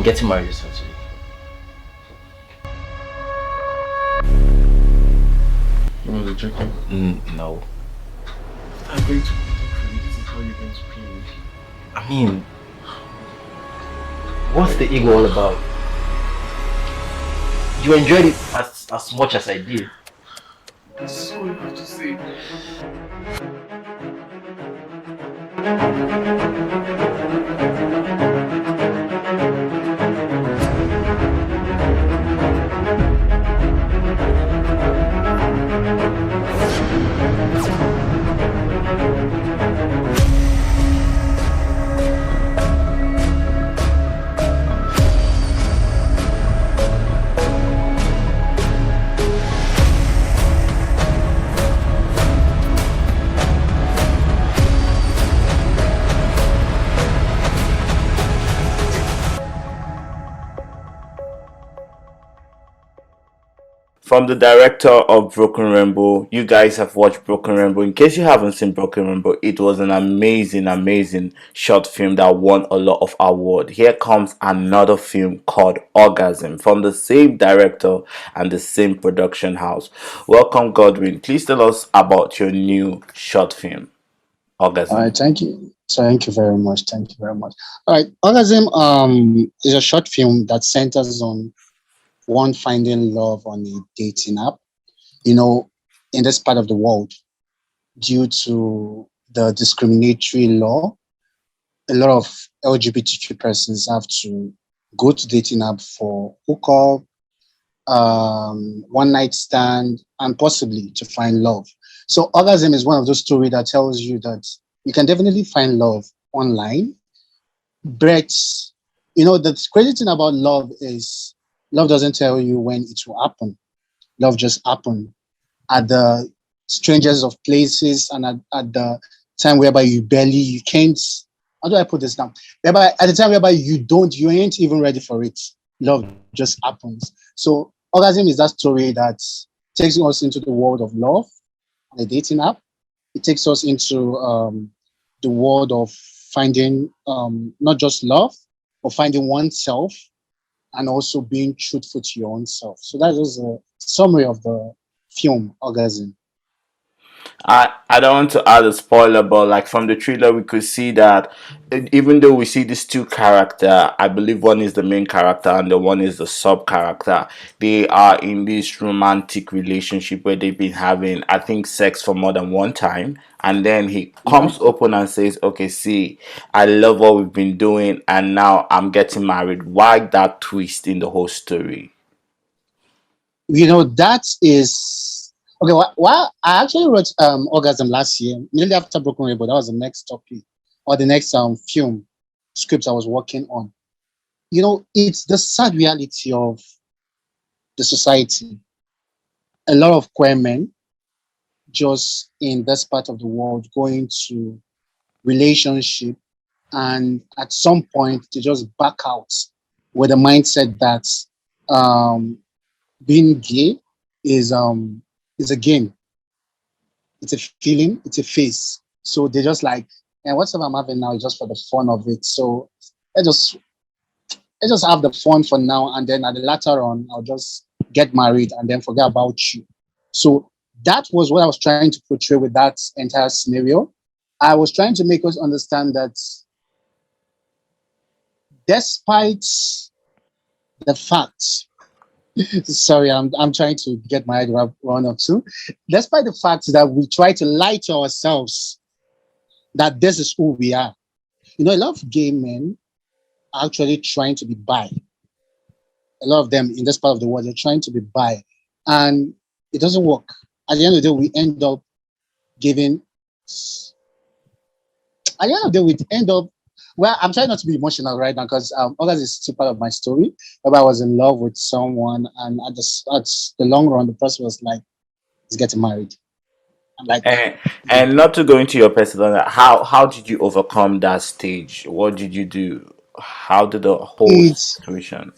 I'm getting married this Saturday. You want to check in? No. I'm going to pay for you. This is how you're going to pay me. I mean, what's the ego all about? You enjoyed it as much as I did. I'm sorry what to say. From the director of Broken Rainbow, you guys have watched Broken Rainbow. In case you haven't seen Broken Rainbow, it was an amazing short film that won a lot of awards. Here comes another film called Orgasm from the same director and the same production house. Welcome, Godwin. Please tell us about your new short film, Orgasm. All right, thank you. Thank you very much. Thank you very much. All right, Orgasm is a short film that centers on one finding love on a dating app. You know, in this part of the world, due to the discriminatory law, a lot of LGBTQ persons have to go to dating app for hookup, one night stand, and possibly to find love. So Orgasm is one of those stories that tells you that you can definitely find love online. But, you know, the crazy thing about love is love doesn't tell you when it will happen. Love just happens at the strangest of places and at the time whereby you can't, how do I put this now? Whereby at the time whereby you ain't even ready for it. Love just happens. So Orgasm is that story that takes us into the world of love on a dating app. It takes us into the world of finding not just love, but finding oneself and also being truthful to your own self. So that is a summary of the film Orgasm. I don't want to add a spoiler, but like from the trailer, we could see that even though we see these two character, I believe one is the main character and the one is the sub character. They are in this romantic relationship where they've been having, I think, sex for more than one time, and then he comes open and says, "Okay, see, I love what we've been doing, and now I'm getting married." Why that twist in the whole story? You know, that is okay. Well, I actually wrote Orgasm last year, immediately after Broken Rainbow. That was the next topic or the next film script I was working on. You know, it's the sad reality of the society. A lot of queer men just in this part of the world going to relationship, and at some point they just back out with the mindset that um, being gay is a game, it's a feeling, it's a phase. So they just like, and whatever I'm having now is just for the fun of it. So I just have the fun for now, and then at the later on I'll just get married and then forget about you. So that was what I was trying to portray with that entire scenario. I was trying to make us understand that despite the fact, sorry, I'm trying to get my head around one or two. Despite the fact that we try to lie to ourselves that this is who we are, you know, a lot of gay men are actually trying to be bi. A lot of them in this part of the world are trying to be bi, and it doesn't work. At the end of the day, we end up giving. At the end of the day, we end up. Well, I'm trying not to be emotional right now because August is still part of my story. But I was in love with someone, and at the long run, the person was like, "He's getting married." I'm like, And not to go into your personal, how did you overcome that stage? What did you do? How did the whole it's situation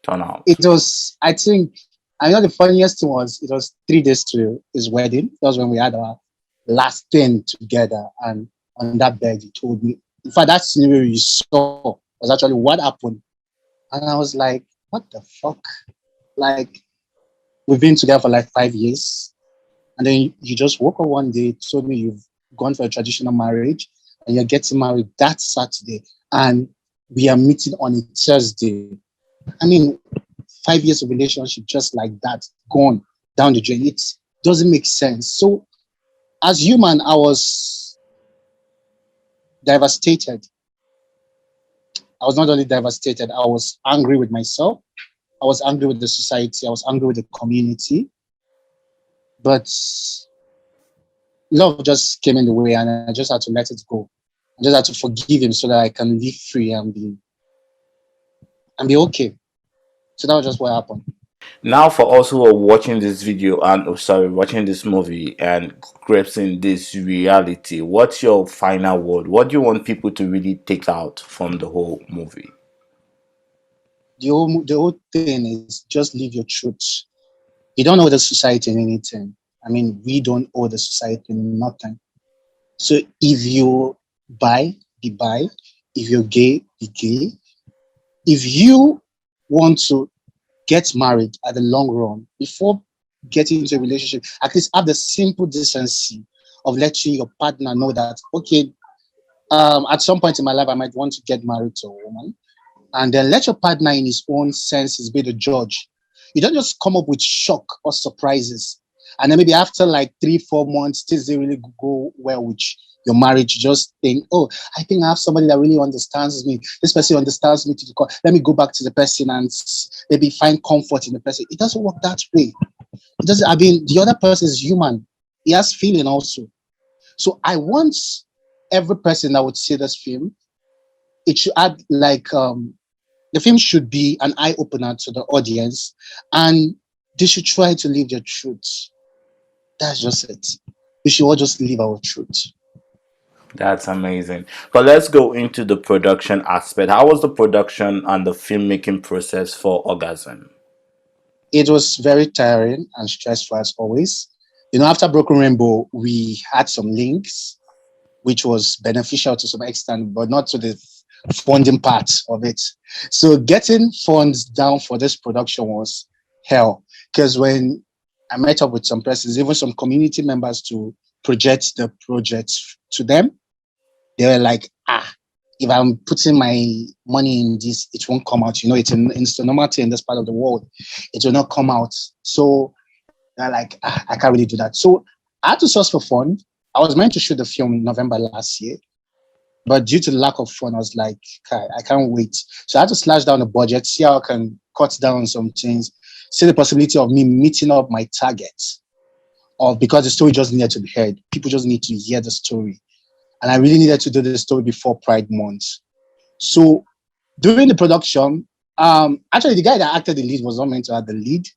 turn out? it was. I think I know the funniest thing was it was 3 days to his wedding. That was when we had our last thing together, and on that bed, he told me. In fact, that scenario you saw was actually what happened And I was like, what the fuck? Like, we've been together for like 5 years. And then you just woke up one day, told me you've gone for a traditional marriage and you're getting married that Saturday. And we are meeting on a Thursday. I mean, 5 years of relationship just like that, gone down the drain. It doesn't make sense. So as human, I was devastated. I was not only devastated, I was angry with myself. I was angry with the society. I was angry with the community. But love just came in the way and I just had to let it go. I just had to forgive him so that I can live free and be okay. So that was just what happened. Now, for us who are watching this video and watching this movie and grasping this reality, what's your final word? What do you want people to really take out from the whole movie? The whole thing is just live your truth. You don't owe the society anything. I mean, we don't owe the society nothing. So if you bi, be bi. If you're gay, be gay. If you want to get married at the long run, before getting into a relationship, at least have the simple decency of letting your partner know that, okay, at some point in my life, I might want to get married to a woman. And then let your partner in his own senses be the judge. You don't just come up with shock or surprises. And then maybe after like 3-4 months, things didn't really go well with your marriage. You just think, oh, I think I have somebody that really understands me. This person understands me to the core. Let me go back to the person and maybe find comfort in the person. It doesn't work that way. It doesn't. I mean, the other person is human. He has feeling also. So I want every person that would see this film, it should add like the film should be an eye opener to the audience, and they should try to live their truth. That's just it. We should all just live our truth. That's amazing. But let's go into the production aspect. How was the production and the filmmaking process for Orgasm? It was very tiring and stressful as always. After Broken Rainbow, we had some links, which was beneficial to some extent, but not to the funding part of it. So getting funds down for this production was hell. Because when I met up with some persons, even some community members to project the project to them, they were like, if I'm putting my money in this, it won't come out. It's a normal thing in this part of the world. It will not come out. So they're like, I can't really do that. So I had to source for fund. I was meant to shoot the film in November last year. But due to the lack of fun, I was like, I can't wait. So I had to slash down the budget, see how I can cut down on some things, see the possibility of me meeting up my targets. Because the story just needed to be heard. People just need to hear the story. And I really needed to do the story before Pride Month. So during the production, actually the guy that acted the lead was not meant to have the lead.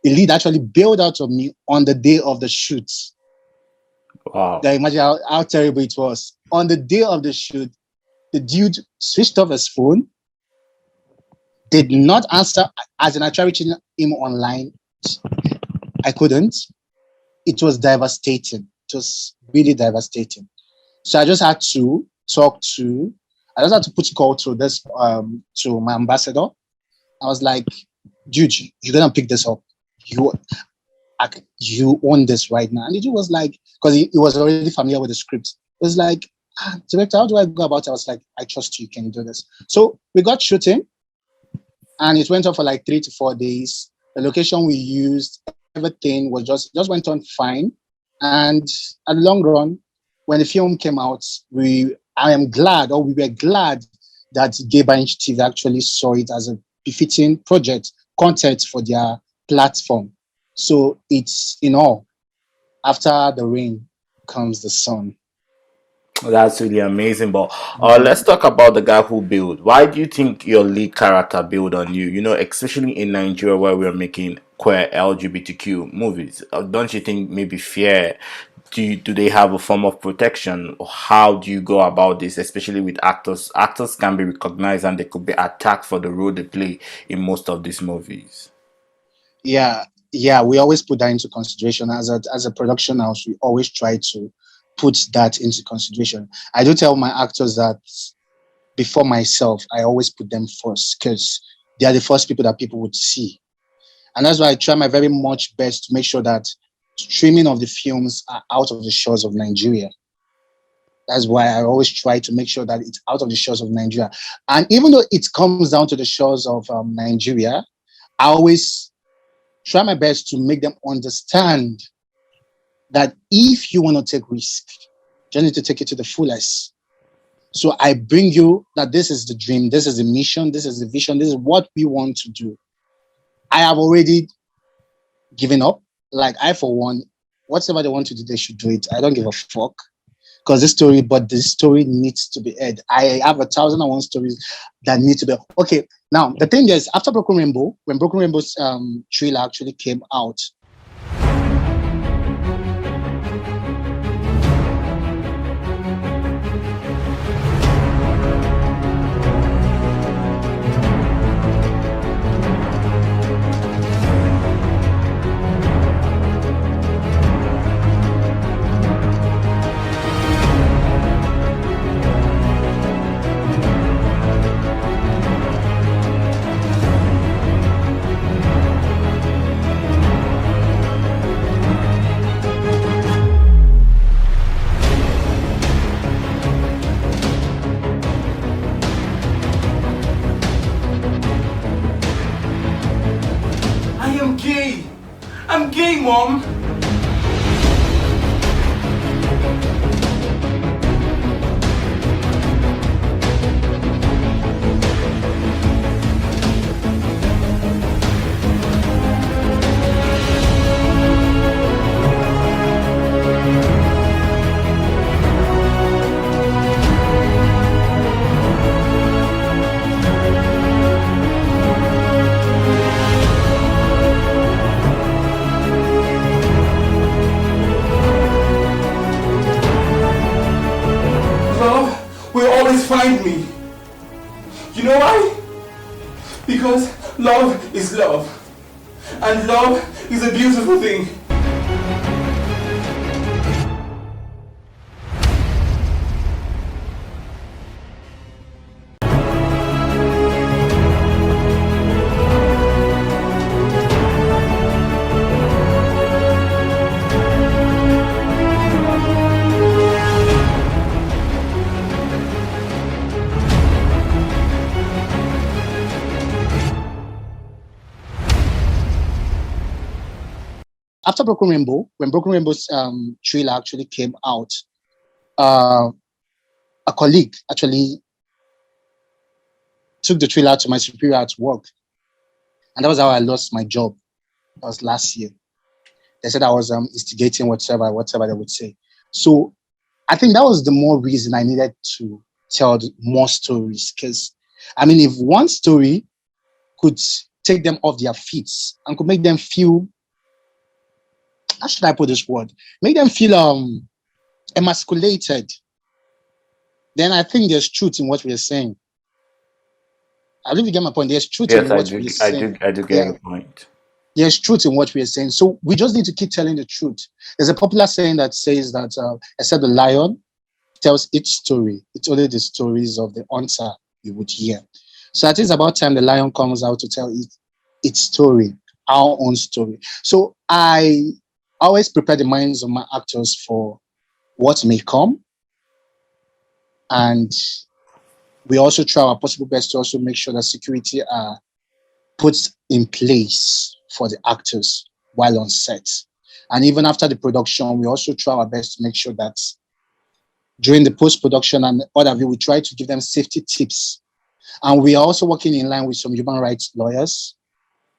The lead actually bailed out of me on the day of the shoot. Wow. Now imagine how terrible it was. On the day of the shoot, the dude switched off his phone, did not answer. As in, I tried reaching him online. I couldn't. It was devastating. It was really devastating. So I just had to I just had to put a call to this to my ambassador. I was like, dude, you're gonna pick this up. You own this right now. And the dude was like, because he was already familiar with the script. It was like, director, how do I go about it? I was like, I trust you, can you do this? So we got shooting and it went on for like 3 to 4 days. The location we used, everything was just went on fine. And at the long run, when the film came out, we were glad that Gay Initiative actually saw it as a befitting project content for their platform. So it's after the rain comes the sun. That's really amazing. But let's talk about the guy who built. Why do you think your lead character built on you? Especially in Nigeria where we're making queer LGBTQ movies. Don't you think maybe fear? Do they have a form of protection? Or how do you go about this, especially with actors? Actors can be recognized and they could be attacked for the role they play in most of these movies. Yeah, we always put that into consideration. As a production house, we always try to put that into consideration. I do tell my actors that before myself, I always put them first because they are the first people that people would see. And that's why I try my very much best to make sure that streaming of the films are out of the shores of Nigeria. That's why I always try to make sure that it's out of the shores of Nigeria. And even though it comes down to the shores of Nigeria, I always try my best to make them understand that if you want to take risk, you need to take it to the fullest. So I bring you that this is the dream, this is the mission, this is the vision, this is what we want to do. I have already given up. Like I, for one, whatever they want to do, they should do it. I don't give a fuck. Because this story needs to be aired. I have 1,001 stories that need to be. Okay, now the thing is, after Broken Rainbow, when Broken Rainbow's trailer actually came out, I am gay. I'm gay, Mom. Love will always find me. You know why? Because love is love. And love is a beautiful thing. after Broken Rainbow, when Broken Rainbow's trailer actually came out, a colleague actually took the trailer to my superior at work. And that was how I lost my job. That was last year. They said I was instigating whatever they would say. So I think that was the more reason I needed to tell more stories. Because, I mean, if one story could take them off their feet and could make them feel, how should I put this word? Make them feel emasculated, then I think there's truth in what we're saying. I believe you get my point. There's truth in Yes, what we're saying. I do get your point. There's truth in what we're saying. So we just need to keep telling the truth. There's a popular saying that says that except the lion tells its story, it's only the stories of the hunter you would hear. So I think it's about time the lion comes out to tell its story, our own story. So I always prepare the minds of my actors for what may come. And we also try our possible best to also make sure that security are put in place for the actors while on set. And even after the production, we also try our best to make sure that during the post-production and other we try to give them safety tips. And we are also working in line with some human rights lawyers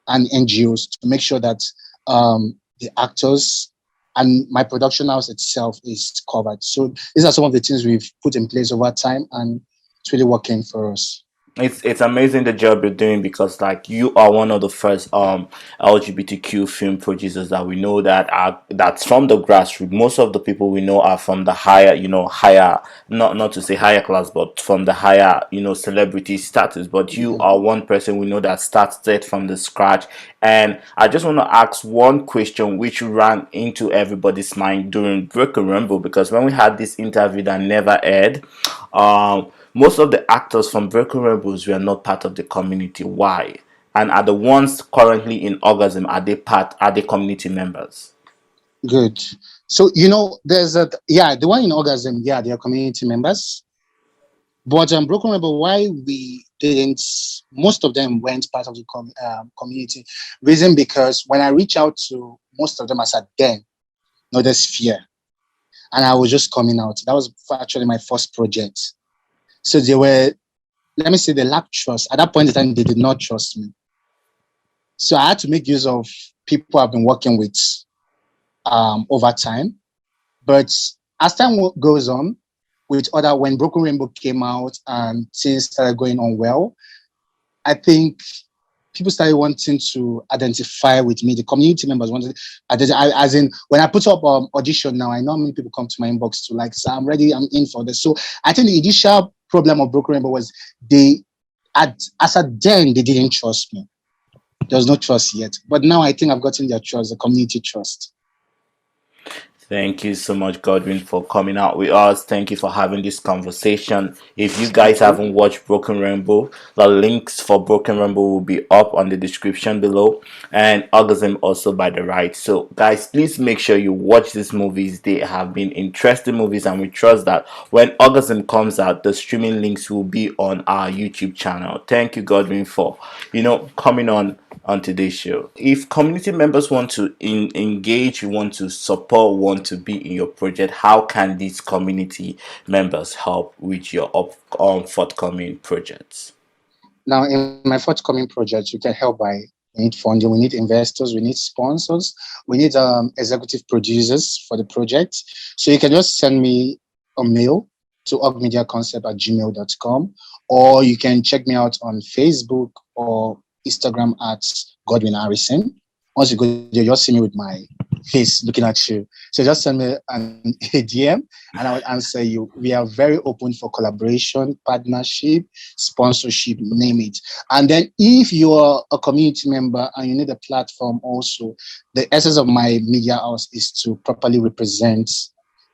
and NGOs to make sure that the actors and my production house itself is covered. So these are some of the things we've put in place over time, and it's really working for us. It's amazing the job you're doing, because like you are one of the first LGBTQ film producers that we know that's from the grassroots. Most of the people we know are from the higher, higher, not to say higher class, but from the higher, celebrity status. But you are one person we know that started from the scratch. And I just want to ask one question which ran into everybody's mind during Broken Rainbow, because when we had this interview that never aired, most of the actors from Broken Rebels were not part of the community. Why? and are the ones currently in Orgasm, are they community members? Good. So there's the one in Orgasm, yeah, they are community members. But Broken Rebel, why we didn't, most of them weren't part of the community. Reason because when I reach out to most of them, I said, then, no, there's fear. And I was just coming out. That was actually my first project. So they were, let me say, they lacked trust. At that point in time, they did not trust me. So I had to make use of people I've been working with over time. But as time goes on, when Broken Rainbow came out and things started going on well, I think people started wanting to identify with me. The community members wanted, as in, when I put up audition now, I know many people come to my inbox to like, so I'm ready, I'm in for this. So I think the initial problem of Broken Rainbow was as at then, they didn't trust me. There was no trust yet. But now I think I've gotten their trust, the community trust. Thank you so much, Godwin, for coming out with us. Thank you for having this conversation. If you guys haven't watched Broken Rainbow, the links for Broken Rainbow will be up on the description below, and Orgasm also by the right. So, guys, please make sure you watch these movies. They have been interesting movies, and we trust that when Orgasm comes out, the streaming links will be on our YouTube channel. Thank you, Godwin, for coming on today's show. If community members want to engage, want to support, want to be in your project, how can these community members help with your forthcoming projects? Now, in my forthcoming project, you can help by, we need funding, we need investors, we need sponsors, we need executive producers for the project. So you can just send me a mail to orgmediaconcept@gmail.com, or you can check me out on Facebook or Instagram at Godwin Harrison. Once you go there, you'll see me with my face looking at you. So just send me a DM and I will answer you. We are very open for collaboration, partnership, sponsorship, name it. And then if you are a community member and you need a platform also, the essence of my media house is to properly represent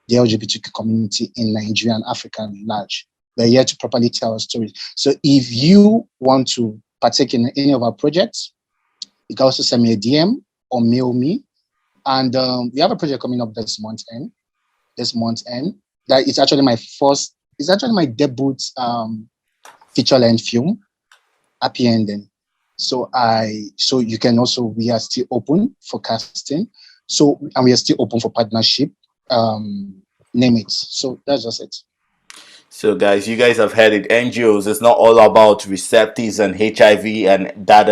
the LGBTQ community in Nigeria and Africa at large. We're here to properly tell our stories. So if you want to partake in any of our projects, you can also send me a DM or mail me. And we have a project coming up this month end. That it's actually my debut feature-length film, Happy Ending. So you can also, we are still open for casting. And we are still open for partnership, name it. So that's just it. So, guys, you guys have heard it. NGOs, it's not all about receptives and HIV and da.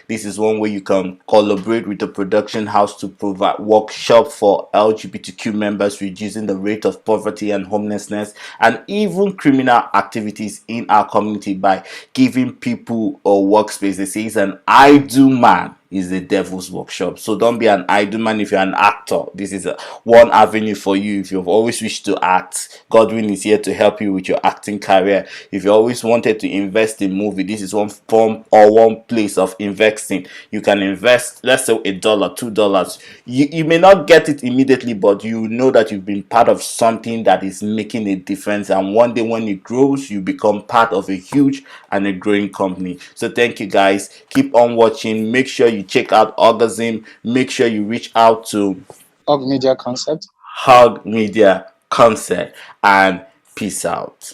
This is one way you can collaborate with the production house to provide workshop for LGBTQ members, reducing the rate of poverty and homelessness, and even criminal activities in our community by giving people a workspace. They say it's an I do man is the devil's workshop. So don't be an idle man if you're an actor. This is one avenue for you. If you've always wished to act, Godwin is here to help you with your acting career. If you always wanted to invest in movie, this is one form or one place of investing. You can invest, let's say $1, $2. You may not get it immediately, but you know that you've been part of something that is making a difference, and one day when it grows, you become part of a huge and a growing company. So thank you, guys. Keep on watching. Make sure you check out Orgasm. Make sure you reach out to Hug Media Concept. Hug Media Concept, and peace out.